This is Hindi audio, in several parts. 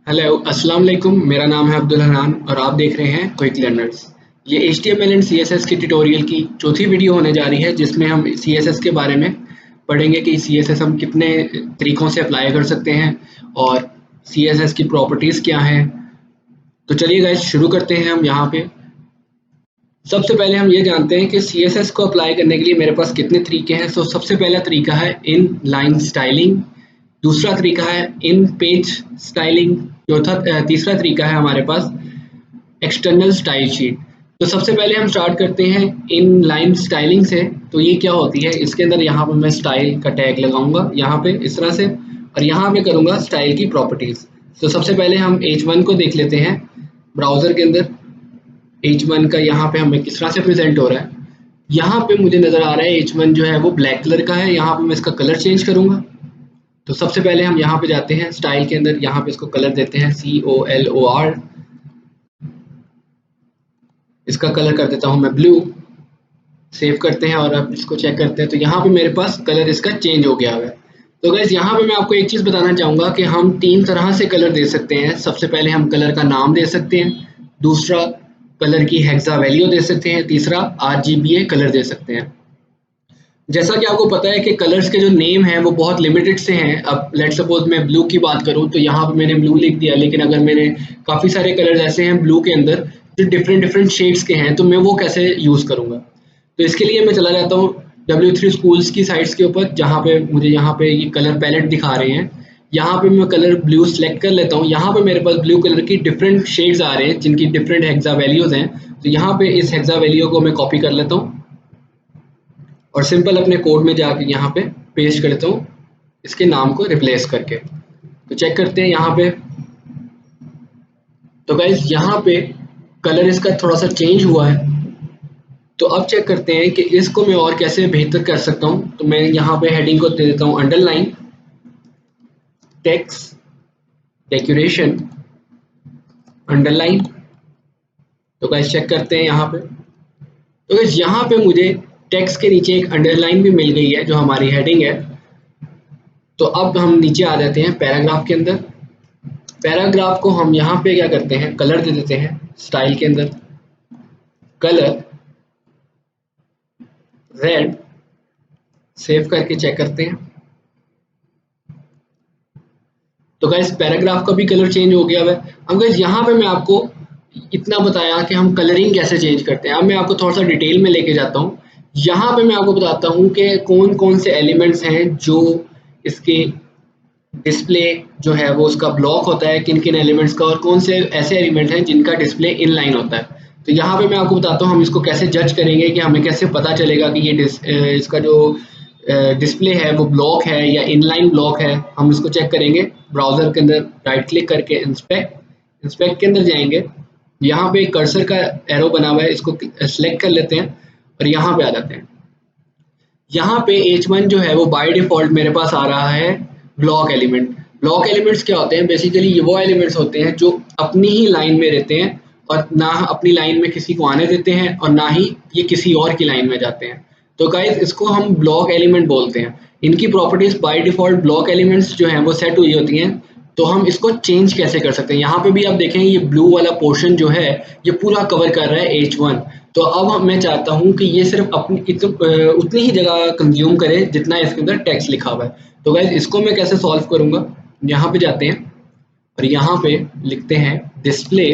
हेलो अस्सलाम वालेकुम। मेरा नाम है अब्दुल हनान और आप देख रहे हैं क्विक लर्नर्स। ये HTML एंड CSS की ट्यूटोरियल की चौथी वीडियो होने जा रही है, जिसमें हम CSS के बारे में पढ़ेंगे कि CSS हम कितने तरीक़ों से अप्लाई कर सकते हैं और CSS की प्रॉपर्टीज़ क्या हैं। तो चलिए गाइस शुरू करते हैं हम यहाँ पे। सबसे पहले हम ये जानते हैं कि CSS को अप्लाई करने के लिए मेरे पास कितने तरीके हैं। तो सबसे पहला तरीका है इन लाइन स्टाइलिंग, दूसरा तरीका है इन पेज स्टाइलिंग, तीसरा तरीका है हमारे पास एक्सटर्नल स्टाइल शीट। तो सबसे पहले हम स्टार्ट करते हैं इन लाइन स्टाइलिंग से। तो ये क्या होती है, इसके अंदर यहाँ पर मैं स्टाइल का टैग लगाऊंगा यहाँ पे इस तरह से, और यहाँ पे करूँगा स्टाइल की प्रॉपर्टीज़। तो सबसे पहले हम H1 को देख लेते हैं ब्राउज़र के अंदर। H1 का यहाँ पे हमें किस तरह से प्रेजेंट हो रहा है। यहाँ पे मुझे नज़र आ रहा है H1 जो है वो ब्लैक कलर का है। यहाँ पे मैं इसका कलर चेंज करूँगा। तो सबसे पहले हम यहाँ पे जाते हैं स्टाइल के अंदर, यहाँ पे इसको कलर देते हैं COLOR। इसका कलर कर देता हूँ मैं ब्लू। सेव करते हैं और अब इसको चेक करते हैं तो यहाँ पे मेरे पास कलर इसका चेंज हो गया है। तो गाइस यहाँ पे मैं आपको एक चीज़ बताना चाहूँगा कि हम तीन तरह से कलर दे सकते हैं। सबसे पहले हम कलर का नाम दे सकते हैं, दूसरा कलर की हेक्सा वैल्यू दे सकते हैं, तीसरा RGBA कलर दे सकते हैं। जैसा कि आपको पता है कि कलर्स के जो नेम हैं वो बहुत लिमिटेड से हैं। अब लेट्स सपोज मैं ब्लू की बात करूं तो यहाँ पे मैंने ब्लू लिख दिया, लेकिन अगर मैंने काफ़ी सारे कलर्स ऐसे हैं ब्लू के अंदर जो डिफरेंट डिफरेंट शेड्स के हैं, तो मैं वो कैसे यूज़ करूँगा। तो इसके लिए मैं चला जाता हूँ W3 स्कूल्स की साइट्स के ऊपर, जहाँ पे मुझे यहाँ पे ये कलर पैलेट दिखा रहे हैं। यहाँ पे मैं कलर ब्लू सेलेक्ट कर लेता हूँ। यहाँ पे मेरे पास ब्लू कलर की डिफरेंट शेड्स आ रहे हैं जिनकी डिफरेंट हेक्सा वैल्यूज़ हैं। तो यहाँ पे इस हेक्सा वैल्यू को मैं कॉपी कर लेता हूँ और सिंपल अपने कोड में जाके यहाँ पे पेस्ट करता हूँ इसके नाम को रिप्लेस करके। तो चेक करते हैं यहाँ पे। तो गाइस यहाँ पे कलर इसका थोड़ा सा चेंज हुआ है। तो अब चेक करते हैं कि इसको मैं और कैसे बेहतर कर सकता हूँ। तो मैं यहाँ पे हेडिंग को दे देता हूँ अंडरलाइन टेक्स्ट डेकोरेशन अंडरलाइन। तो गाइस चेक करते हैं यहाँ पे। तो गाइस यहाँ पे मुझे टेक्स्ट के नीचे एक अंडरलाइन भी मिल गई है जो हमारी हेडिंग है। तो अब हम नीचे आ जाते हैं पैराग्राफ के अंदर। पैराग्राफ को हम यहाँ पे क्या करते हैं, कलर दे देते हैं स्टाइल के अंदर, कलर रेड। सेव करके चेक करते हैं। तो गाइस पैराग्राफ का भी कलर चेंज हो गया है। अब गाइस यहाँ पे मैं आपको इतना बताया कि हम कलरिंग कैसे चेंज करते हैं। अब मैं आपको थोड़ा सा डिटेल में लेके जाता हूँ। यहाँ पे मैं आपको बताता हूँ कि कौन कौन से एलिमेंट्स हैं जो इसके डिस्प्ले जो है वो उसका ब्लॉक होता है, किन किन एलिमेंट्स का, और कौन से ऐसे एलिमेंट हैं जिनका डिस्प्ले इनलाइन होता है। तो यहाँ पे मैं आपको बताता हूँ हम इसको कैसे जज करेंगे, कि हमें कैसे पता चलेगा कि ये इसका जो डिस्प्ले है वो ब्लॉक है या इनलाइन ब्लॉक है। हम इसको चेक करेंगे ब्राउजर के अंदर राइट क्लिक करके इंस्पेक्ट के अंदर जाएंगे। यहाँ पे कर्सर का एरो बना हुआ है, इसको सेलेक्ट कर लेते हैं और यहाँ पे आ जाते हैं। यहाँ पे H1 जो है वो बाय डिफॉल्ट मेरे पास आ रहा है ब्लॉक एलिमेंट। ब्लॉक एलिमेंट्स क्या होते हैं, बेसिकली ये वो एलिमेंट्स होते हैं जो अपनी ही लाइन में रहते हैं और ना अपनी लाइन में किसी को आने देते हैं और ना ही ये किसी और की लाइन में जाते हैं। तो गाइस इसको हम ब्लॉक एलिमेंट बोलते हैं। इनकी properties by default block elements जो हैं वो सेट हुई होती हैं। तो हम इसको चेंज कैसे कर सकते हैं, यहाँ पे भी आप देखें ये ब्लू वाला पोर्शन जो है ये पूरा कवर कर रहा है H1। तो अब मैं चाहता हूँ कि ये सिर्फ उतनी ही जगह कंज्यूम करे जितना इसके अंदर टेक्स्ट लिखा हुआ है। तो गाइस इसको मैं कैसे सॉल्व करूँगा, यहाँ पे जाते हैं और यहाँ पे लिखते हैं डिस्प्ले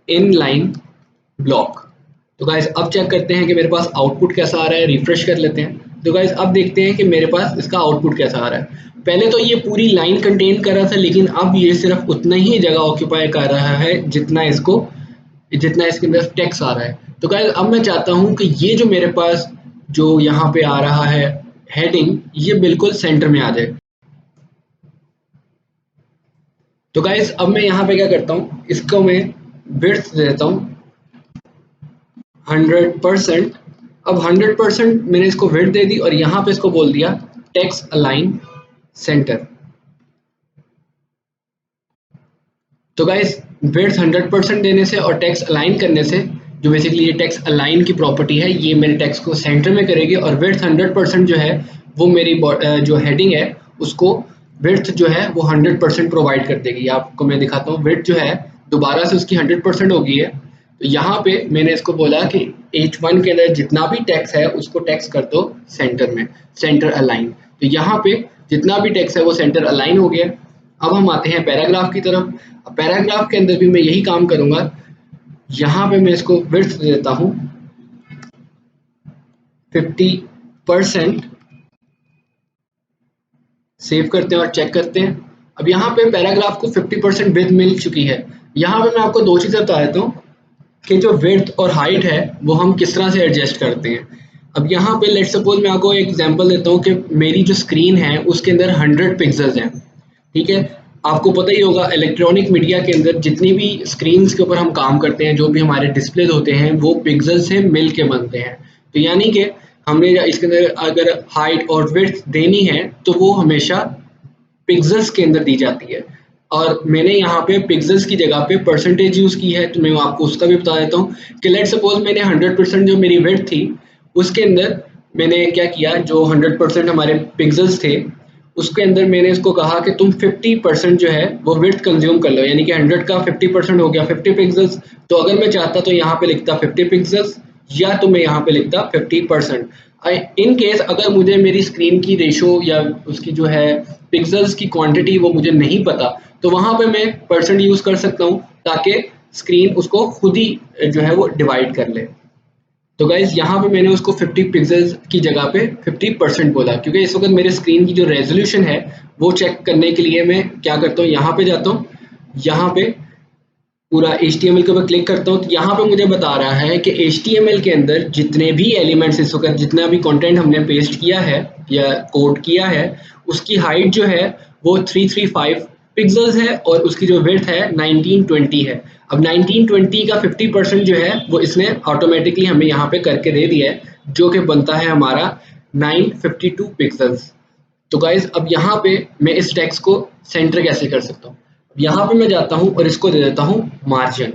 इन लाइन ब्लॉक। तो गाइस अब चेक करते हैं कि मेरे पास आउटपुट कैसा आ रहा है। रिफ्रेश कर लेते हैं। तो गाइस अब देखते हैं कि मेरे पास इसका आउटपुट कैसा आ रहा है। पहले तो ये पूरी लाइन कंटेन कर रहा था, लेकिन अब ये सिर्फ उतना ही जगह ऑक्यूपाई कर रहा है जितना इसके अंदर टेक्स्ट आ रहा है। तो गाइस अब मैं चाहता हूँ कि ये जो मेरे पास जो यहाँ पे आ रहा है हेडिंग, ये बिल्कुल सेंटर में आ जाए। तो गाइस अब मैं यहाँ पे क्या करता हूँ, इसको मैं विड्थ दे देता हूँ 100%। अब 100% मैंने इसको विड्थ दे दी और यहाँ पे इसको बोल दिया टेक्स्ट अलाइन सेंटर। तो गाइस विड्थ 100% देने से और टेक्स्ट अलाइन करने से, जो बेसिकली ये टेक्स्ट अलाइन की प्रॉपर्टी है, ये मेरे टेक्स्ट को सेंटर में करेगी और विड्थ 100% जो है वो मेरी जो हेडिंग है उसको विड्थ जो है वो 100% प्रोवाइड कर देगी। आपको मैं दिखाता हूँ, विड्थ जो है दोबारा से उसकी 100% हो गई है। तो यहाँ पे मैंने इसको बोला कि H1 के अंदर जितना भी टेक्स्ट है उसको टेक्स्ट कर दो सेंटर में, सेंटर अलाइन। तो यहाँ पे जितना भी टेक्स्ट है वो सेंटर अलाइन हो गया। अब हम आते हैं पैराग्राफ की तरफ। अब पैराग्राफ के अंदर भी मैं यही काम करूंगा। यहाँ पे मैं इसको विड्थ दे देता हूँ 50%। सेव करते हैं और चेक करते हैं। अब यहाँ पे पैराग्राफ को 50% विड्थ मिल चुकी है। यहाँ पे मैं आपको दो चीज़ें बता देता हूँ कि जो विड्थ और हाइट है वो हम किस तरह से एडजस्ट करते हैं। अब यहाँ पे लेट्स सपोज मैं आपको एक एग्जांपल देता हूँ कि मेरी जो स्क्रीन है उसके अंदर 100 पिक्सल्स हैं, ठीक है। आपको पता ही होगा इलेक्ट्रॉनिक मीडिया के अंदर जितनी भी स्क्रीन्स के ऊपर हम काम करते हैं, जो भी हमारे डिस्प्ले होते हैं वो पिक्सल से मिल के बनते हैं। तो यानी कि हमने इसके अंदर अगर हाइट और विड्थ देनी है तो वो हमेशा पिक्सल्स के अंदर दी जाती है। और मैंने यहाँ पे पिक्सल्स की जगह पे परसेंटेज यूज़ की है, तो मैं आपको उसका भी बता देता हूँ कि लेट सपोज मैंने 100% जो मेरी विड्थ थी उसके अंदर मैंने क्या किया, जो 100% हमारे पिक्सल्स थे उसके अंदर मैंने इसको कहा कि तुम 50% जो है वो विड्थ कंज्यूम कर लो, यानी कि 100 का 50% हो गया 50 पिक्सल्स। तो अगर मैं चाहता तो यहाँ पे लिखता 50 पिक्सल्स, या तो मैं यहाँ पे लिखता 50%। इन केस अगर मुझे मेरी स्क्रीन की रेशो या उसकी जो है पिक्सल्स की क्वांटिटी वो मुझे नहीं पता, तो वहाँ पे मैं परसेंट यूज़ कर सकता हूँ ताकि स्क्रीन उसको खुद ही जो है वो डिवाइड कर ले। तो गाइज यहाँ पे मैंने उसको 50 पिक्सल्स की जगह पे 50% बोला, क्योंकि इस वक्त मेरे स्क्रीन की जो रेजोल्यूशन है वो चेक करने के लिए मैं क्या करता हूँ, यहाँ पे जाता हूँ, यहाँ पे पूरा HTML के ऊपर क्लिक करता हूँ। तो यहाँ पे मुझे बता रहा है कि HTML के अंदर जितने भी एलिमेंट्स इस वक्त जितना भी कंटेंट हमने पेस्ट किया है या कोड किया है उसकी हाइट जो है वो 335 पिक्सल्स है और उसकी जो विड्थ है 1920 है। अब 1920 का 50% जो है वो इसने ऑटोमेटिकली हमें यहाँ पे करके दे दिया है, जो कि बनता है हमारा 952 पिक्सल्स। तो गाइज अब यहाँ पे मैं इस टेक्स्ट को सेंटर कैसे कर सकता हूँ। यहाँ पे मैं जाता हूँ और इसको दे देता हूँ मार्जिन।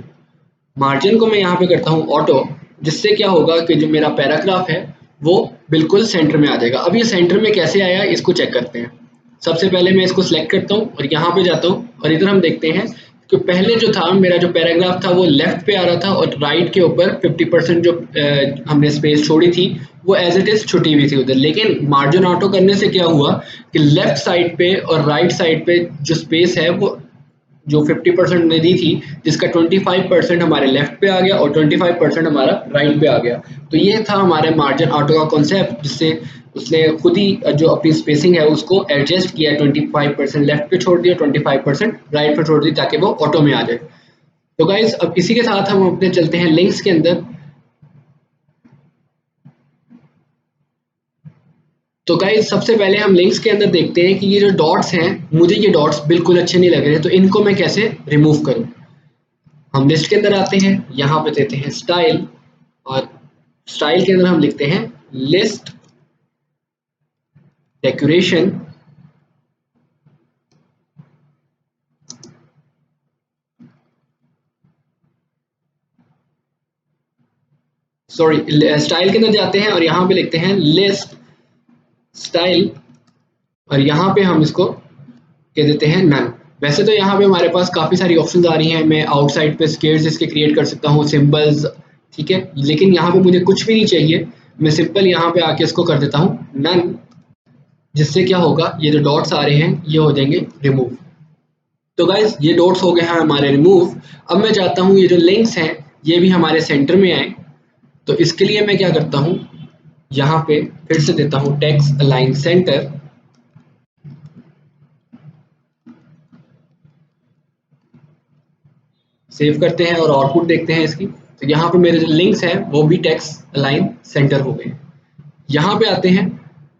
मार्जिन को मैं यहाँ पे करता हूँ ऑटो, जिससे क्या होगा कि जो मेरा पैराग्राफ है वो बिल्कुल सेंटर में आ जाएगा। अब ये सेंटर में कैसे आया इसको चेक करते हैं। सबसे पहले मैं इसको सिलेक्ट करता हूँ और यहाँ पे जाता हूँ और इधर हम देखते हैं कि पहले जो था मेरा जो पैराग्राफ था वो लेफ्ट पे आ रहा था और राइट के ऊपर 50% जो हमने स्पेस छोड़ी थी वो एज इट इज छुटी हुई थी उधर। लेकिन मार्जिन ऑटो करने से क्या हुआ कि लेफ्ट साइड पे और राइट साइड पे जो स्पेस है वो जो 50% ने दी थी, जिसका 25% हमारे लेफ्ट पे आ गया और 25% हमारा राइट पे आ गया। तो ये था हमारे मार्जिन ऑटो का कॉन्सेप्ट, जिससे उसने खुद ही जो अपनी स्पेसिंग है उसको एडजस्ट किया, 25% लेफ्ट पे छोड़ दिया, 25% राइट पे छोड़ दी ताकि वो ऑटो में आ जाए। तो गाइज अब इसी के साथ हम अपने चलते हैं लिंक्स के अंदर। तो गाइज सबसे पहले हम लिंक्स के अंदर देखते हैं कि ये जो डॉट्स हैं, मुझे ये डॉट्स बिल्कुल अच्छे नहीं लग रहे, तो इनको मैं कैसे रिमूव करूं। हम लिस्ट के अंदर आते हैं, यहाँ पे देते हैं स्टाइल और स्टाइल के अंदर हम लिखते हैं लिस्ट डेकोरेशन। सॉरी, स्टाइल के अंदर जाते हैं और यहाँ पे लिखते हैं लिस्ट स्टाइल और यहाँ पे हम इसको कह देते हैं नन। वैसे तो यहाँ पे हमारे पास काफ़ी सारी ऑप्शंस आ रही हैं, मैं आउटसाइड पे स्केयर्स इसके क्रिएट कर सकता हूँ, सिंबल्स, ठीक है। लेकिन यहाँ पे मुझे कुछ भी नहीं चाहिए, मैं सिंपल यहाँ पे आके इसको कर देता हूँ नन, जिससे क्या होगा ये जो डॉट्स आ रहे हैं ये हो जाएंगे रिमूव। तो गाइज ये डॉट्स हो गए हैं हमारे रिमूव। अब मैं चाहता हूँ ये जो लिंक्स हैं ये भी हमारे सेंटर में आए। तो इसके लिए मैं क्या करता हूँ, यहाँ पे फिर से देता हूँ टेक्स्ट अलाइन सेंटर। सेव करते हैं और आउटपुट देखते हैं इसकी। तो यहाँ पे मेरे जो लिंक्स हैं वो भी टेक्स्ट अलाइन सेंटर हो गए। यहाँ पे आते हैं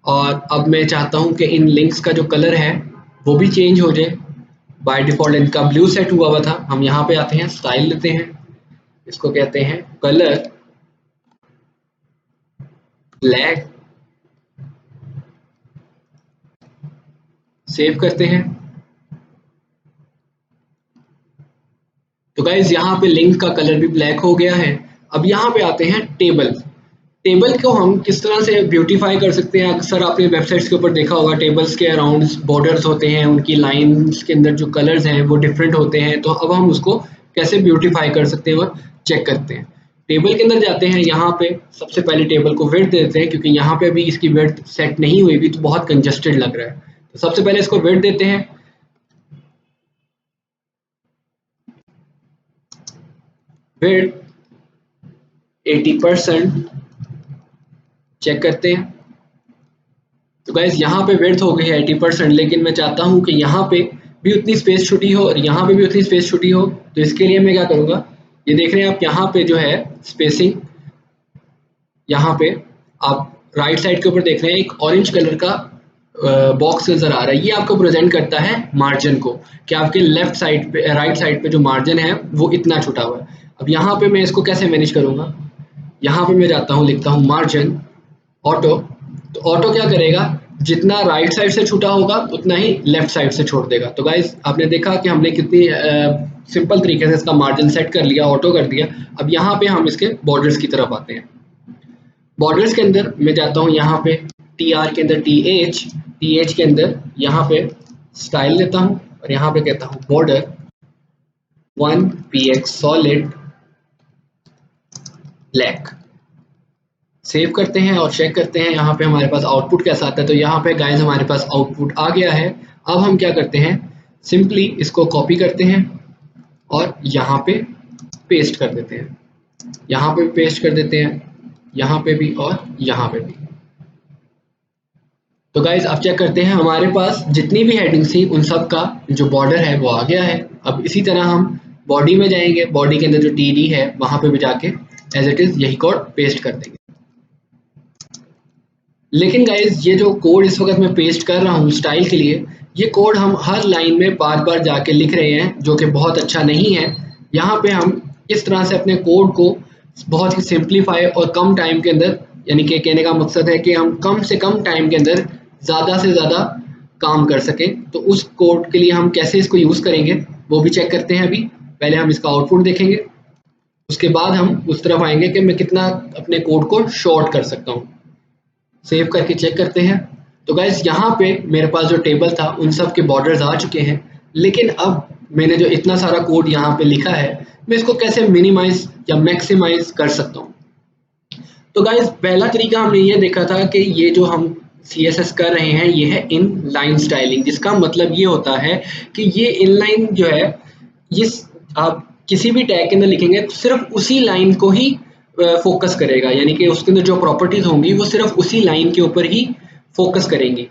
और अब मैं चाहता हूँ कि इन लिंक्स का जो कलर है वो भी चेंज हो जाए। बाय डिफॉल्ट इनका ब्लू सेट हुआ था। हम यहाँ पे आते हैं, स्टाइल लेते हैं, इसको कहते हैं कलर ब्लैक, सेव करते हैं। तो गाइज यहाँ पे लिंक का कलर भी ब्लैक हो गया है। अब यहाँ पे आते हैं टेबल। टेबल को हम किस तरह से ब्यूटीफाई कर सकते हैं, अक्सर आपने वेबसाइट्स के ऊपर देखा होगा टेबल्स के अराउंड बॉर्डर्स होते हैं, उनकी लाइंस के अंदर जो कलर्स हैं वो डिफरेंट होते हैं। तो अब हम उसको कैसे ब्यूटीफाई कर सकते हैं वो चेक करते हैं। टेबल के अंदर जाते हैं, यहाँ पे सबसे पहले टेबल को विड्थ देते हैं, क्योंकि यहाँ पे अभी इसकी विड्थ सेट नहीं हुई भी तो बहुत कंजस्टेड लग रहा है। तो सबसे पहले इसको विड्थ देते हैं, विड्थ 80% चेक करते हैं। तो गाइज यहाँ पे विड्थ हो गई है 80%, लेकिन मैं चाहता हूँ कि यहाँ पे भी उतनी स्पेस छुटी हो और यहाँ पे भी उतनी स्पेस छुटी हो। तो इसके लिए मैं क्या करूँगा, ये देख रहे हैं आप यहाँ पे जो है स्पेसिंग, यहाँ पे आप राइट साइड के ऊपर देख रहे हैं एक ऑरेंज कलर का बॉक्स नजर आ रहा है। ये आपको प्रेजेंट करता है मार्जिन को, कि आपके लेफ्ट साइड पे राइट साइड पे जो मार्जिन है वो इतना छुटा हुआ है। अब यहाँ पे मैं इसको कैसे मैनेज करूँगा, यहाँ पे मैं जाता हूँ, लिखता हूँ मार्जिन ऑटो। तो ऑटो क्या करेगा, जितना राइट साइड से छूटा होगा उतना ही लेफ्ट साइड से छोड़ देगा। तो गाइस आपने देखा कि हमने कितनी सिंपल तरीके से इसका मार्जिन सेट कर लिया, ऑटो कर दिया। अब यहाँ पे हम इसके बॉर्डर्स की तरफ आते हैं। बॉर्डर्स के अंदर मैं जाता हूँ, यहाँ पे TR के अंदर TH के अंदर यहाँ पे स्टाइल लेता हूँ और यहाँ पे कहता हूँ border 1px solid black. Save करते हैं और चेक करते हैं यहाँ पे हमारे पास आउटपुट कैसा आता है। तो यहाँ पे गाइस हमारे पास आउटपुट आ गया है। अब हम क्या करते हैं, सिंपली इसको कॉपी करते हैं और यहाँ पे पेस्ट कर देते हैं, यहाँ पे पेस्ट कर देते हैं, यहाँ पे भी और यहाँ पे भी। तो गाइस अब चेक करते हैं, हमारे पास जितनी भी हेडिंग्स थी उन सब का जो बॉर्डर है वो आ गया है। अब इसी तरह हम बॉडी में जाएंगे, बॉडी के अंदर जो TD है वहां पे भी जाके एज इट इज यही कोड पेस्ट कर देंगे। लेकिन गाइज ये जो कोड इस वक्त मैं पेस्ट कर रहा हूँ स्टाइल के लिए, ये कोड हम हर लाइन में बार बार जाके लिख रहे हैं, जो कि बहुत अच्छा नहीं है। यहाँ पे हम इस तरह से अपने कोड को बहुत ही सिंप्लीफाई और कम टाइम के अंदर, यानी कि कहने का मकसद है कि हम कम से कम टाइम के अंदर ज़्यादा से ज़्यादा काम कर सकें। तो उस कोड के लिए हम कैसे इसको यूज़ करेंगे वो भी चेक करते हैं। अभी पहले हम इसका आउटपुट देखेंगे, उसके बाद हम उस तरफ आएंगे कि मैं कितना अपने कोड को शॉर्ट कर सकता हूँ। सेव करके चेक करते हैं। तो गाइस यहाँ पे मेरे पास जो टेबल था उन सब के बॉर्डर्स आ चुके हैं, लेकिन अब मैंने जो इतना सारा कोड यहाँ पे लिखा है मैं इसको कैसे मिनिमाइज या मैक्सिमाइज कर सकता हूँ। तो गाइस पहला तरीका हमने ये देखा था कि ये जो हम CSS कर रहे हैं ये है इन लाइन स्टाइलिंग, जिसका मतलब ये होता है कि ये इनलाइन जो है, ये आप किसी भी टैग के अंदर लिखेंगे तो सिर्फ उसी लाइन को ही फोकस करेगा, यानी कि उसके अंदर जो प्रॉपर्टीज होंगी वो सिर्फ उसी लाइन के ऊपर ही फोकस करेंगी।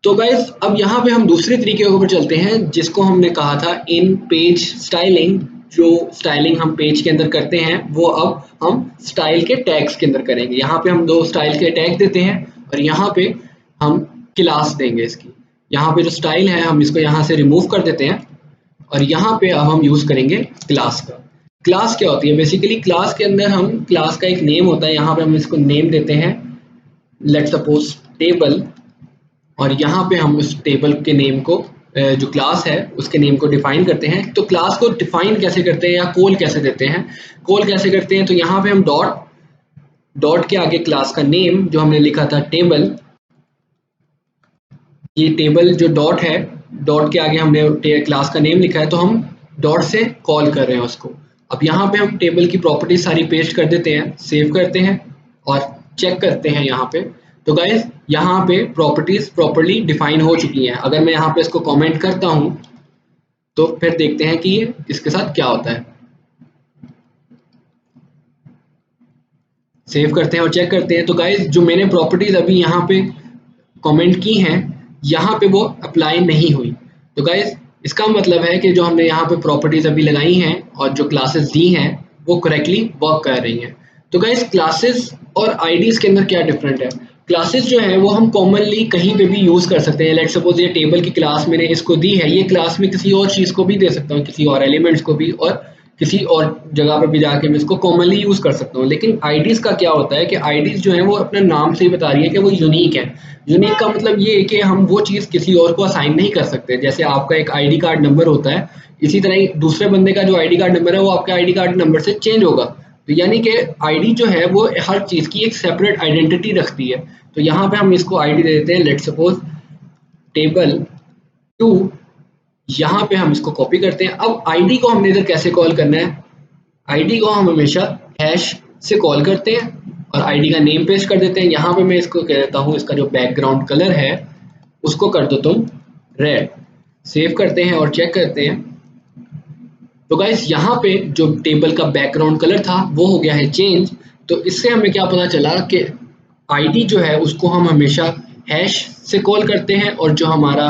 तो गाइस अब यहाँ पे हम दूसरे तरीके के ऊपर चलते हैं, जिसको हमने कहा था इन पेज स्टाइलिंग। जो स्टाइलिंग हम पेज के अंदर करते हैं वो अब हम स्टाइल के टैग्स के अंदर करेंगे। यहाँ पे हम 2 स्टाइल के टैग देते हैं और यहाँ पे हम क्लास देंगे इसकी। यहाँ पे जो स्टाइल है हम इसको यहाँ से रिमूव कर देते हैं और यहाँ पे अब हम यूज करेंगे क्लास का। क्लास क्या होती है, बेसिकली क्लास के अंदर हम क्लास का एक नेम होता है, यहाँ पे हम इसको नेम देते हैं लेट्स सपोज टेबल, और यहाँ पे हम उस टेबल के नेम को जो क्लास है उसके नेम को डिफाइन करते हैं। तो क्लास को डिफाइन कैसे करते हैं या कॉल कैसे देते हैं, कॉल कैसे करते हैं, तो यहाँ पे हम डॉट के आगे क्लास का नेम जो हमने लिखा था टेबल, ये टेबल जो डॉट है, डॉट के आगे हमने क्लास का नेम लिखा है तो हम डॉट से कॉल कर रहे हैं उसको। अब यहाँ पे हम टेबल की प्रॉपर्टीज सारी पेस्ट कर देते हैं, सेव करते हैं और चेक करते हैं यहाँ पे। तो गाइस यहाँ पे प्रॉपर्टीज प्रॉपर्ली डिफाइन हो चुकी हैं। अगर मैं यहाँ पे इसको कमेंट करता हूँ तो फिर देखते हैं कि ये इसके साथ क्या होता है। सेव करते हैं और चेक करते हैं। तो गाइस जो मैंने प्रॉपर्टीज अभी यहाँ पे कमेंट की हैं यहाँ पे वो अप्लाई नहीं हुई। तो गाइस इसका मतलब है कि जो हमने यहाँ पे प्रॉपर्टीज अभी लगाई हैं और जो क्लासेस दी हैं वो करेक्टली वर्क कर रही हैं। तो गाइस क्लासेस और आईडीज के अंदर क्या डिफरेंट है, क्लासेस जो है वो हम कॉमनली कहीं पे भी यूज कर सकते हैं। लेट्स सपोज ये टेबल की क्लास मैंने इसको दी है, ये क्लास में किसी और चीज को भी दे सकता हूँ, किसी और एलिमेंट्स को भी, और किसी और जगह पर भी जाके मैं इसको कॉमनली यूज कर सकता हूँ। लेकिन आईडीज का क्या होता है कि आईडीज जो है वो अपने नाम से ही बता रही है कि वो यूनिक है। यूनिक का मतलब ये है कि हम वो चीज किसी और को असाइन नहीं कर सकते। जैसे आपका एक आईडी कार्ड नंबर होता है, इसी तरह ही दूसरे बंदे का जो आईडी कार्ड नंबर है वो आपके आईडी कार्ड नंबर से चेंज होगा। तो यानी कि आईडी जो है वो हर चीज़ की एक सेपरेट आइडेंटिटी रखती है। तो यहाँ पे हम इसको आईडी दे देते हैं, लेट्स सपोज टेबल 2। यहाँ पे हम इसको कॉपी करते हैं। अब आईडी को हमने इधर कैसे कॉल करना है, आईडी को हम हमेशा हैश से कॉल करते हैं और आईडी का नेम पेस्ट कर देते हैं। यहाँ पे मैं इसको कह देता हूँ, इसका जो बैकग्राउंड कलर है उसको कर दो तुम रेड। सेव करते हैं और चेक करते हैं। तो गाइस यहाँ पे जो टेबल का बैकग्राउंड कलर था वो हो गया है चेंज। तो इससे हमें क्या पता चला कि आईडी जो है उसको हम हमेशा हैश से कॉल करते हैं और जो हमारा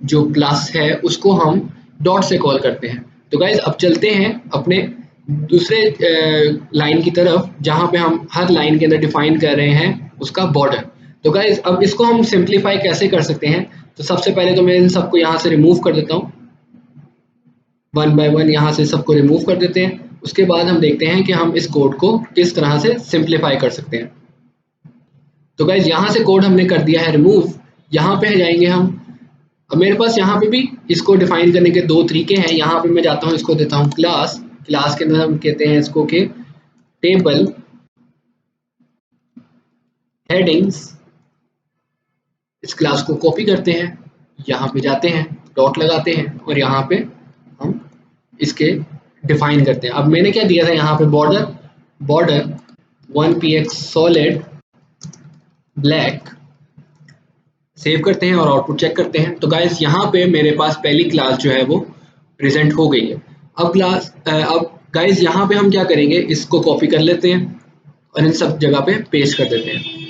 जो क्लास है उसको हम डॉट से कॉल करते हैं। तो गाइस अब चलते हैं अपने दूसरे लाइन की तरफ, जहाँ पे हम हर लाइन के अंदर डिफाइन कर रहे हैं उसका बॉर्डर। तो गाइस अब इसको हम सिंप्लीफाई कैसे कर सकते हैं, तो सबसे पहले तो मैं इन सबको यहाँ से रिमूव कर देता हूँ, 1 बाय 1 यहाँ से सबको रिमूव कर देते हैं। उसके बाद हम देखते हैं कि हम इस कोड को किस तरह से सिंप्लीफाई कर सकते हैं। तो गाइज यहाँ से कोड हमने कर दिया है रिमूव। यहाँ पे जाएंगे हम, अब मेरे पास यहाँ पे भी इसको डिफाइन करने के दो तरीके हैं। यहाँ पे मैं जाता हूँ, इसको देता हूँ क्लास, क्लास के अंदर हम कहते हैं इसको कि टेबल हेडिंग्स। इस क्लास को कॉपी करते हैं, यहाँ पे जाते हैं, डॉट लगाते हैं और यहाँ पे हम इसके डिफाइन करते हैं। अब मैंने क्या दिया था यहाँ पे, border 1px solid black. Save करते हैं और आउटपुट चेक करते हैं। तो गाइस यहाँ पे मेरे पास पहली क्लास जो है वो प्रेजेंट हो गई है। अब गाइस यहाँ पे हम क्या करेंगे, इसको कॉपी कर लेते हैं और इन सब जगह पे पेस्ट कर देते हैं।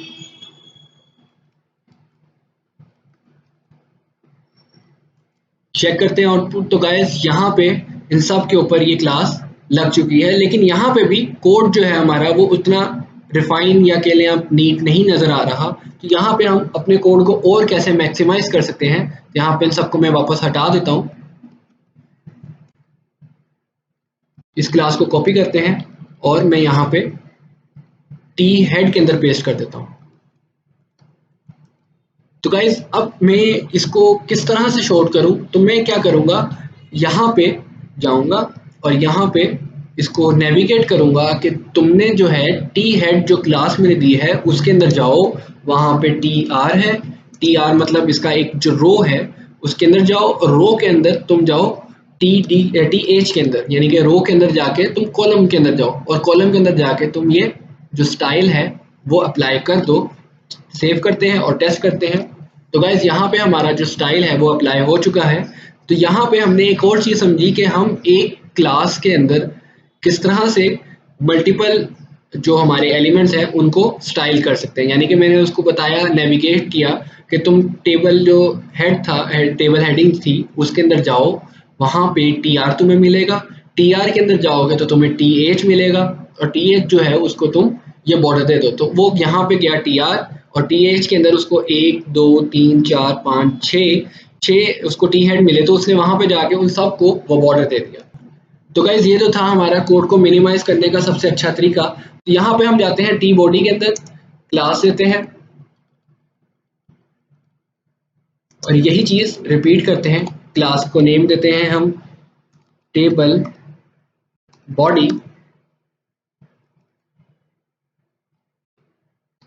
चेक करते हैं आउटपुट। तो गाइस यहाँ पे इन सब के ऊपर ये क्लास लग चुकी है, लेकिन यहाँ पे भी कोड जो है हमारा वो उतना रिफाइन या कह लें आप नीट नहीं नजर आ रहा। तो यहाँ पे हम अपने कोड को और कैसे मैक्सिमाइज कर सकते हैं, यहाँ पे इन सबको मैं वापस हटा देता हूँ। इस क्लास को कॉपी करते हैं और मैं यहाँ पे टी हेड के अंदर पेस्ट कर देता हूँ। तो गाइज अब मैं इसको किस तरह से शॉर्ट करूं, तो मैं क्या करूंगा, यहाँ पे जाऊंगा और यहाँ पे इसको नेविगेट करूंगा कि तुमने जो है टी हेड जो क्लास मैंने दी है उसके अंदर जाओ, वहां पे टी आर है, टी आर मतलब इसका एक जो रो है उसके अंदर जाओ और रो के अंदर तुम जाओ टी एच के अंदर, यानी कि रो के अंदर जाके तुम कॉलम के अंदर जाओ और कॉलम के अंदर जाके तुम ये जो स्टाइल है वो अप्लाई कर दो। सेव करते हैं और टेस्ट करते हैं। तो गाइज यहाँ पे हमारा जो स्टाइल है वो अप्लाई हो चुका है। तो यहाँ पे हमने एक और चीज़ समझी कि हम एक क्लास के अंदर किस तरह से मल्टीपल जो हमारे एलिमेंट्स हैं उनको स्टाइल कर सकते हैं। यानी कि मैंने उसको बताया, नेविगेट किया कि तुम टेबल जो हेड था, टेबल हेडिंग थी उसके अंदर जाओ, वहाँ पे टी आर तुम्हें मिलेगा, टी आर के अंदर जाओगे तो तुम्हें टी एच मिलेगा और टी एच जो है उसको तुम ये बॉर्डर दे दो। तो वो यहाँ पे गया टी आर और टी एच के अंदर उसको 1 2 3 4 5 6 उसको टी हेड मिले, तो उसने वहां पे जाके उन सबको वो बॉर्डर दे दिया। तो गाइज ये तो था हमारा कोड को मिनिमाइज करने का सबसे अच्छा तरीका। तो यहाँ पे हम जाते हैं टी बॉडी के अंदर, क्लास देते हैं और यही चीज रिपीट करते हैं। क्लास को नेम देते हैं हम table body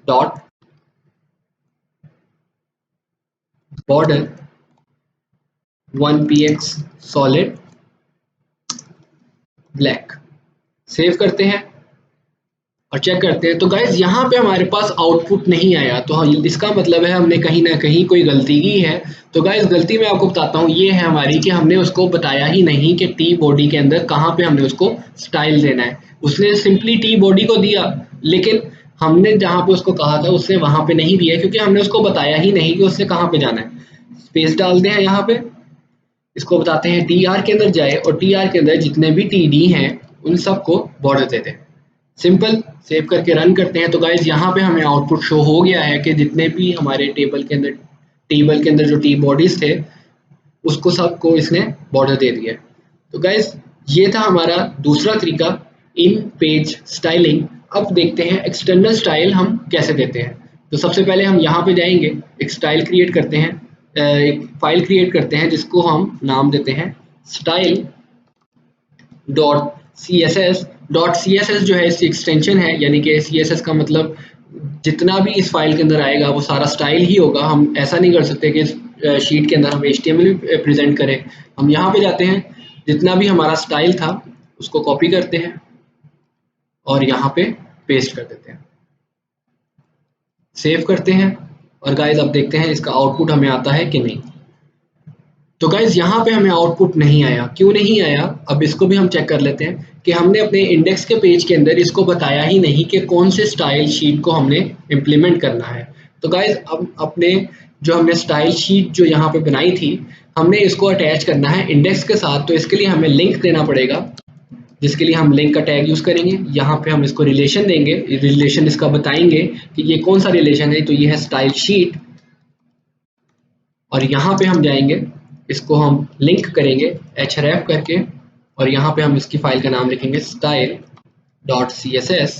dot border 1px solid black. Save करते हैं और चेक करते हैं। तो गाइज यहाँ पे हमारे पास आउटपुट नहीं आया, तो इसका मतलब है हमने कहीं ना कहीं कोई गलती की है। तो गाइज गलती मैं आपको बताता हूँ, ये है हमारी कि हमने उसको बताया ही नहीं कि टी बॉडी के अंदर कहाँ पे हमने उसको स्टाइल देना है। उसने सिंपली टी बॉडी को दिया, लेकिन हमने जहाँ पे उसको कहा था उसने वहां पे नहीं दिया, क्योंकि हमने उसको बताया ही नहीं कि उसने कहाँ पे जाना है। स्पेस डालते हैं यहाँ पे, इसको बताते हैं टी आर के अंदर जाए और टी आर के अंदर जितने भी टी डी हैं उन सबको बॉर्डर देते हैं। सिंपल। सेव करके रन करते हैं। तो गाइज यहाँ पे हमें आउटपुट शो हो गया है कि जितने भी हमारे टेबल के अंदर जो टी बॉडीज थे उसको सबको इसने बॉर्डर दे दिया। तो गाइज ये था हमारा दूसरा तरीका, इन पेज स्टाइलिंग। अब देखते हैं एक्सटर्नल स्टाइल हम कैसे देते हैं। तो सबसे पहले हम यहाँ पे जाएंगे, एक स्टाइल क्रिएट करते हैं, एक फाइल क्रिएट करते हैं जिसको हम नाम देते हैं style.html। css जो है इसकी एक्सटेंशन है, यानी कि css का मतलब जितना भी इस फाइल के अंदर आएगा वो सारा स्टाइल ही होगा। हम ऐसा नहीं कर सकते कि शीट के अंदर हम HTML भी प्रेजेंट करें। हम यहाँ पे जाते हैं, जितना भी हमारा स्टाइल था उसको कॉपी करते हैं और यहाँ पे पेस्ट कर देते हैं, सेव करते हैं और गाइज अब देखते हैं इसका आउटपुट हमें आता है कि नहीं। तो गाइज यहाँ पे हमें आउटपुट नहीं आया। क्यों नहीं आया, अब इसको भी हम चेक कर लेते हैं कि हमने अपने इंडेक्स के पेज के अंदर इसको बताया ही नहीं कि कौन से स्टाइल शीट को हमने इम्प्लीमेंट करना है। तो गाइज अब अपने जो हमने स्टाइल शीट जो यहाँ पे बनाई थी, हमने इसको अटैच करना है इंडेक्स के साथ। तो इसके लिए हमें लिंक देना पड़ेगा, जिसके लिए हम लिंक का टैग यूज करेंगे। यहाँ पे हम इसको रिलेशन देंगे, रिलेशन इसका बताएंगे कि ये कौन सा रिलेशन है। तो ये है स्टाइल शीट और यहाँ पे हम जाएंगे, इसको हम लिंक करेंगे href करके और यहाँ पे हम इसकी फाइल का नाम लिखेंगे style.css।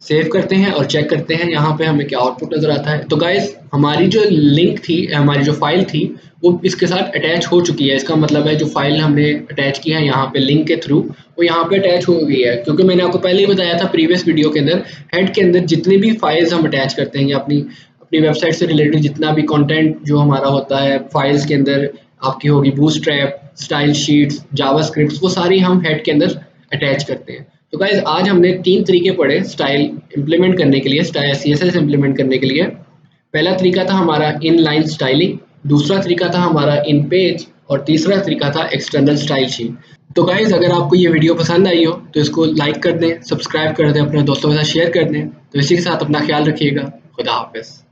सेव करते हैं और चेक करते हैं यहाँ पे हमें क्या आउटपुट नजर आता है। तो गाइज हमारी जो लिंक थी, हमारी जो फाइल थी वो इसके साथ अटैच हो चुकी है। इसका मतलब है जो फाइल हमने अटैच की है यहाँ पे लिंक के थ्रू, वो यहाँ पे अटैच हो गई है। क्योंकि मैंने आपको पहले ही बताया था प्रीवियस वीडियो के अंदर, हेड के अंदर जितनी भी फाइल्स हम अटैच करते हैं या अपनी वेबसाइट से रिलेटेड जितना भी कंटेंट जो हमारा होता है फाइल्स के अंदर, आपकी होगी बूटस्ट्रैप, स्टाइल शीट्स, जावास्क्रिप्ट, वो सारी हम हेड के अंदर अटैच करते हैं। तो गाइज आज हमने 3 तरीके पढ़े स्टाइल इंप्लीमेंट करने के लिए, स्टाइल CSS इंप्लीमेंट करने के लिए। पहला तरीका था हमारा इन लाइन स्टाइलिंग, दूसरा तरीका था हमारा इन पेज और तीसरा तरीका था एक्सटर्नल स्टाइल शीट। तो गाइज अगर आपको ये वीडियो पसंद आई हो तो इसको लाइक कर दें, सब्सक्राइब कर दें, अपने दोस्तों के साथ शेयर कर दें। तो इसी के साथ अपना ख्याल रखिएगा। खुदा हाफिज।